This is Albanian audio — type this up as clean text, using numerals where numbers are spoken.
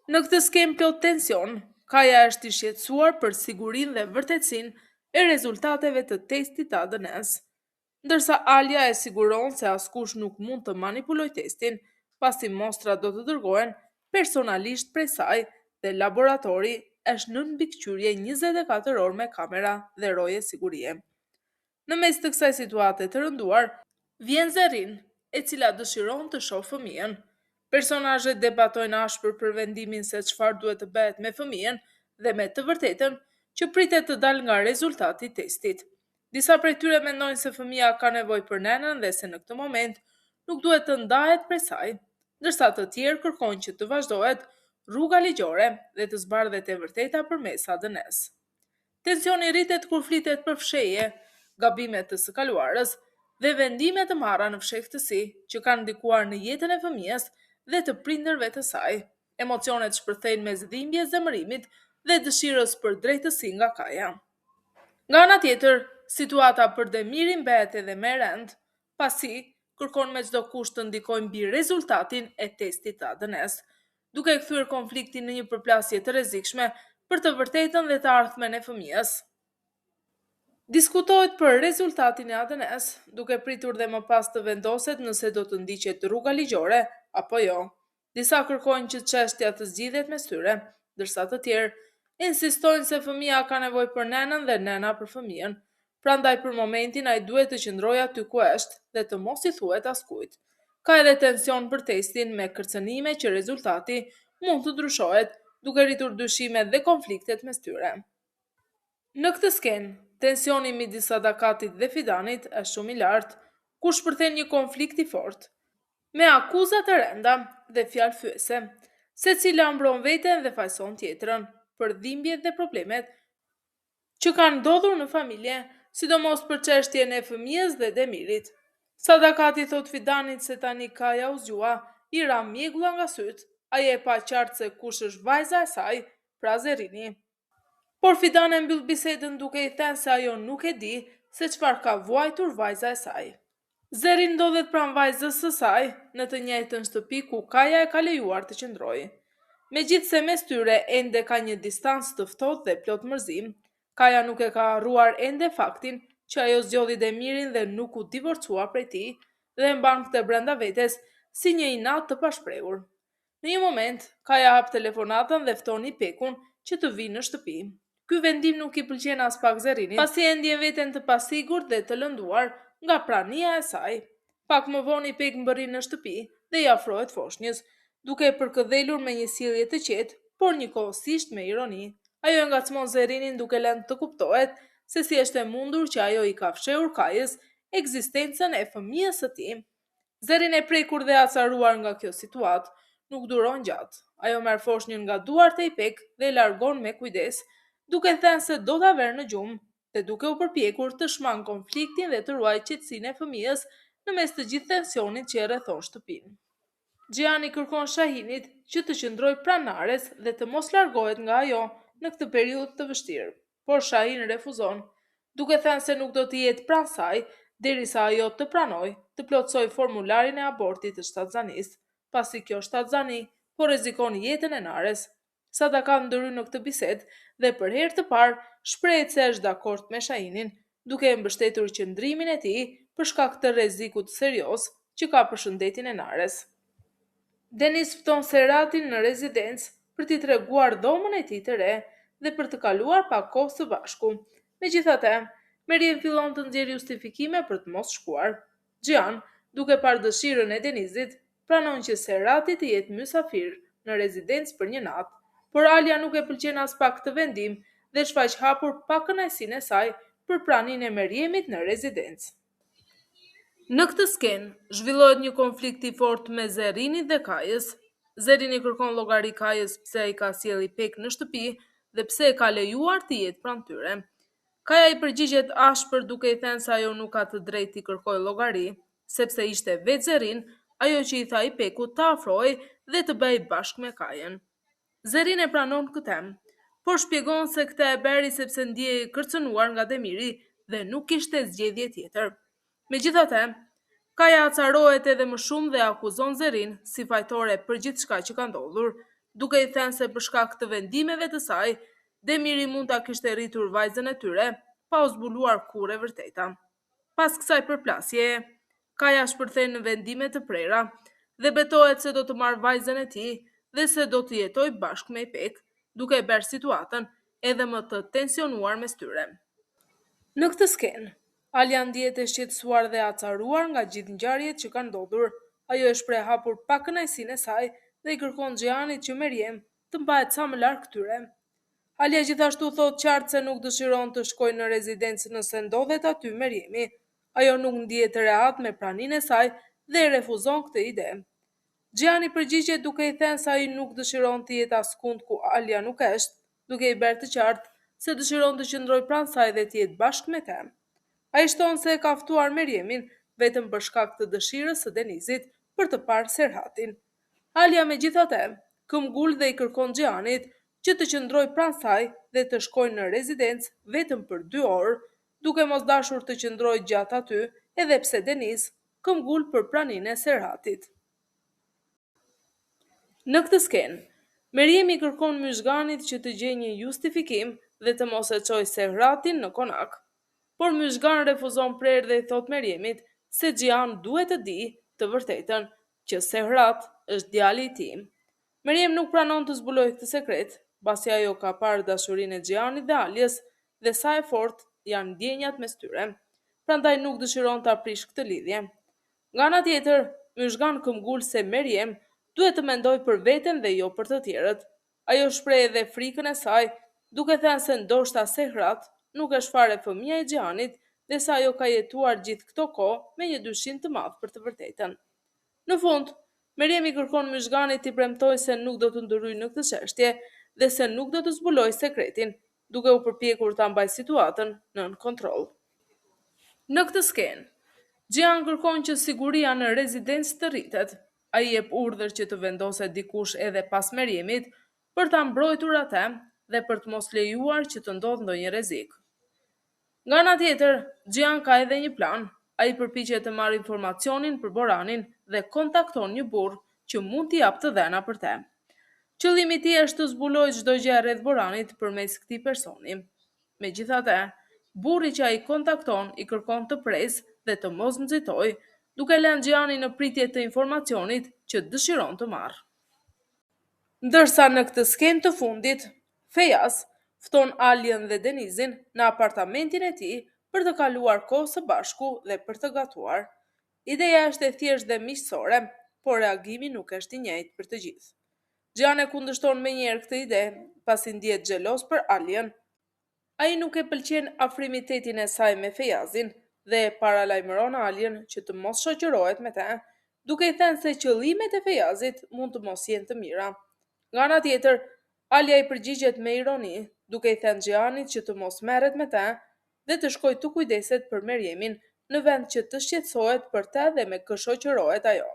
Në këtë skemë plot tension, Kaja është i shqetësuar për sigurinë dhe vërtetësinë e rezultateve të testit të ADN-s, ndërsa Alia e siguron se askush nuk mund të manipulojë testin, pasi mostrat do të dërgohen personalisht prej saj dhe laboratori është nën mbikëqyrje 24 orë me kamera dhe roje sigurie. Në mes të kësaj situate të rënduar, vjen Zerrin, e cila dëshiron të shohë fëmijën. Personazhet debatojnë ashpër për vendimin se çfarë duhet të bëhet me fëmijën dhe me të vërtetën që pritet të dalë nga rezultati i testit. Disa prej tyre mendojnë se fëmia ka nevojë për nenën dhe se në këtë moment nuk duhet të ndahet prej saj, ndërsa të tjerë kërkojnë që të vazhdohet rruga ligjore dhe të zbardhet e vërteta përmes ADN-s. Tensioni rritet kur flitet për fshehje, gabimet të së kaluarës dhe vendime të marra në fshehtësi që kanë ndikuar në jetën e fëmijës dhe të prindërve të saj. Emocionet shpërthejnë mes dhimbjes, zemërimit dhe dëshirës për drejtësi nga Kaja. Nga ana tjetër, situata për Demirin bëhet edhe më e rëndë, pasi kërkon me çdo kusht të ndikojë mbi rezultatin e testit të ADN-s, duke kthyer konfliktin në një përplasje të rrezikshme për të vërtetën dhe të ardhmen e fëmijës. Diskutohet për rezultatin e ADN-s, duke pritur dhe më pas të vendoset nëse do të ndiqet rruga ligjore apo jo. Disa kërkojnë që çështja të zgjidhet mes tyre, ndërsa të tjerë insistojnë se fëmia ka nevojë për nenën dhe nena për fëmijën. Prandaj për momentin ai duhet të qëndrojë aty ku është dhe të mos i thuhet askujt. Ka edhe tension për testin me kërcënime që rezultati mund të ndryshohet, duke rritur dyshimet dhe konfliktet mes tyre. Në këtë skenë, tensioni midis Sadakatit dhe Fidanit është shumë i lartë, ku shpërthen një konflikt i fortë, me akuza të rënda dhe fjalë fyese, secila mbron veten dhe fajson tjetrën për dhimbjet dhe problemet që kanë ndodhur në familje, sidomos për çështjen e fëmijës dhe Demirit. Sadakati thot Fidanit se tani Kaja u zgjua, i ra mjegulla nga syt, ai e pa qartë se kush është vajza e saj, pra Zerrini. Por Fidan e mbyll bisedën duke i thënë se ajo nuk e di se çfarë ka vuajtur vajza e saj. Zerrin ndodhet pranë vajzës së saj, në të njëjtën shtëpi ku Kaja e ka lejuar të qëndrojë. Megjithse mes tyre ende ka një distancë të ftohtë dhe plot mërzim, Kaja nuk e ka harruar ende faktin që ajo zgjodhi Demirin dhe nuk u divorcua prej tij dhe e mban këtë brenda vetes si një inat të pashprehur. Në një moment, Kaja hap telefonatën dhe fton Ipekun që të vinë në shtëpi. Ky vendim nuk i pëlqen as pak Zerrinit, pasi e ndjen veten të pasigurt dhe të lënduar nga prania e saj. Pak më vonë Ipek mbërrin në shtëpi dhe i afrohet foshnjës, duke e përkëdhelur me një sjellje të qetë, por njëkohësisht me ironi. Ajo e ngacmon Zerrinin duke lënë të kuptohet se si është e mundur që ajo i ka fshehur Kajës ekzistencën e fëmijës së tij. Zerrin e prekur dhe acaruar nga kjo situatë nuk duron gjatë. Ajo merr foshnjën nga duart e Ipek dhe e largon me kujdes, duke thënë se do ta verë në gjumë dhe duke u përpjekur të shmang konfliktin dhe të ruajë qetësinë e fëmijës në mes të gjithë tensionit që e rrethon shtëpinë. Xhiani kërkon Shahinit që të qëndrojë pranares dhe të mos largohet nga ajo në këtë periudhë të vështirë, por Shahin refuzon, duke thënë se nuk do të jetë pranë saj derisa ajo të pranojë të plotësojë formularin e abortit të shtatzanisë, pasi kjo shtatzani po rrezikon jetën e Nares. Sadaka ndërhyn në këtë bisedë dhe për herë të parë shprehet se është dakord me Shahinin, duke e mbështetur qëndrimin e tij për shkak të rrezikut serioz që ka për shëndetin e Nares. Denis fton Seratin në rezidencë për t'i treguar dhomën e tij të re dhe për të kaluar pak kohë së bashku. Megjithatë, Meriem fillon të nxjerrë justifikime për të mos shkuar. Xhian, duke parë dëshirën e Denizit, pranon që Serati të jetë mysafir në rezidencë për një natë, por Alia nuk e pëlqen as pak këtë vendim dhe shfaq hapur pa kënaqësinë e saj për praninë e Meriemit në rezidencë. Në këtë skenë, zhvillohet një konflikt i fortë me Zerrinit dhe Kajës. Zerrini kërkon llogari Kajës pse ai ka sjell Ipek në shtëpi dhe pse e ka lejuar të jetë pranë tyre. Kaja i përgjigjet ashpër duke i thënë se ajo nuk ka të drejtë t'i kërkojë llogari, sepse ishte vetë Zerrin ajo që i tha Ipekut të afrohej dhe të bëhej bashkë me Kajën. Zerrin e pranon këtë, por shpjegon se këtë e bëri sepse ndjehej i kërcënuar nga Demiri dhe nuk kishte zgjedhje tjetër. Megjithatë, Kaja acarohet edhe më shumë dhe akuzon Zerrin si fajtore për gjithçka që ka ndodhur, duke i thënë se për shkak të vendimeve të saj, Demiri mund ta kishte rritur vajzën e tyre, pa u zbuluar kurrë e vërteta. Pas kësaj përplasjeje, Kaja shpërthej në vendime të prera dhe betohet se do të marrë vajzën e tij dhe se do të jetoj bashkë me Ipek, duke bërë situatën edhe më të tensionuar mes tyre. Në këtë skenë, Alia ndihet e shqetësuar dhe acaruar nga gjithë ngjarjet që kanë ndodhur. Ajo e shpreh hapur pa kënaqësinë e saj dhe i kërkon Xhianit që Meriem të mbahet sa më larg këtyre. Alia gjithashtu thot qartë se nuk dëshiron të shkojë në rezidencë nëse ndodhet aty Meriemi. Ajo nuk ndihet të rehat me praninë e saj dhe e refuzon këtë ide. Xhiani përgjigjet duke i thënë se ai nuk dëshiron të jetë askund ku Alia nuk është, duke i bërë të qartë se dëshiron të qëndrojë pranë saj dhe të jetë bashkë me të. Ai shton se e ka ftuar Meriemin vetëm për shkak të dëshirës së Denizit për të parë Serhatin. Alia megjithatë këmbgul dhe i kërkon Xhianit që të qëndrojë pranë saj dhe të shkojnë në rezidencë vetëm për 2 orë, duke mos dashur të qëndrojë gjatë aty, edhe pse Deniz këmbgul për praninë e Serhatit. Në këtë skenë, Meriemi kërkon Myzganit që të gjejë një justifikim dhe të mos e çojë Serhatin në konak. Por Myzgan refuzon prerë dhe i thot Meriemit se Xhian duhet të di të vërtetën që Serhat është djali i tij. Meriem nuk pranon të zbulojë këtë sekret, pasi ajo ka parë dashurinë e Xhianit dhe Aliës dhe sa e fortë janë ndjenjat mes tyre. Prandaj nuk dëshiron ta prish këtë lidhje. Nga ana tjetër, Myzgan këmbgul se Meriem duhet të mendojë për veten dhe jo për të tjerët. Ajo shpreh edhe frikën e saj, duke thënë se ndoshta Serhat nuk është fare fëmia e Xhianit dhe se ajo ka jetuar gjithë këto kohë me një dyshim të madh për të vërtetën. Në fund, Meriemi kërkon Myzganit t'i premtojë se nuk do të ndërhyjë në këtë çështje dhe se nuk do të zbulojë sekretin, duke u përpjekur ta mbajë situatën nën kontroll. Në këtë skenë, Xhian kërkon që siguria në rezidencë të rritet. Ai jep urdhër që të vendoset dikush edhe pas Meriemit për ta mbrojtur atë dhe për të mos lejuar që të ndodhë ndonjë rrezik. Nga ana tjetër, Xhian ka edhe një plan. Ai përpiqet të marrë informacionin për Boranin dhe kontakton një burr që mund t'i japë të dhëna për të. Qëllimi i tij është të zbulojë çdo gjë rreth Boranit përmes këtij personi. Megjithatë, burri që ai kontakton i kërkon të presë dhe të mos nxitojë, duke lënë Xhianin në pritje të informacionit që dëshiron të marrë. Ndërsa në këtë skenë të fundit, Fejaz fton Alien dhe Denizin në apartamentin e tij për të kaluar kohë së bashku dhe për të gatuar. Ideja është e thjeshtë dhe miqësore, por reagimi nuk është i njëjtë për të gjithë. Xhian e kundërshton menjëherë këtë ide, pasi ndihet xhelos për Alien. Ai nuk e pëlqen afrimitetin e saj me Fejazin dhe e paralajmëron Alien që të mos shoqërohet me të, duke i thënë se qëllimet e Fejazit mund të mos jenë të mira. Nga ana tjetër, Alia i përgjigjet me ironi, duke i thënë Xhianit që të mos merret me të dhe të shkojë të kujdeset për Meriemin në vend që të shqetësohet për të dhe me kë shoqërohet ajo.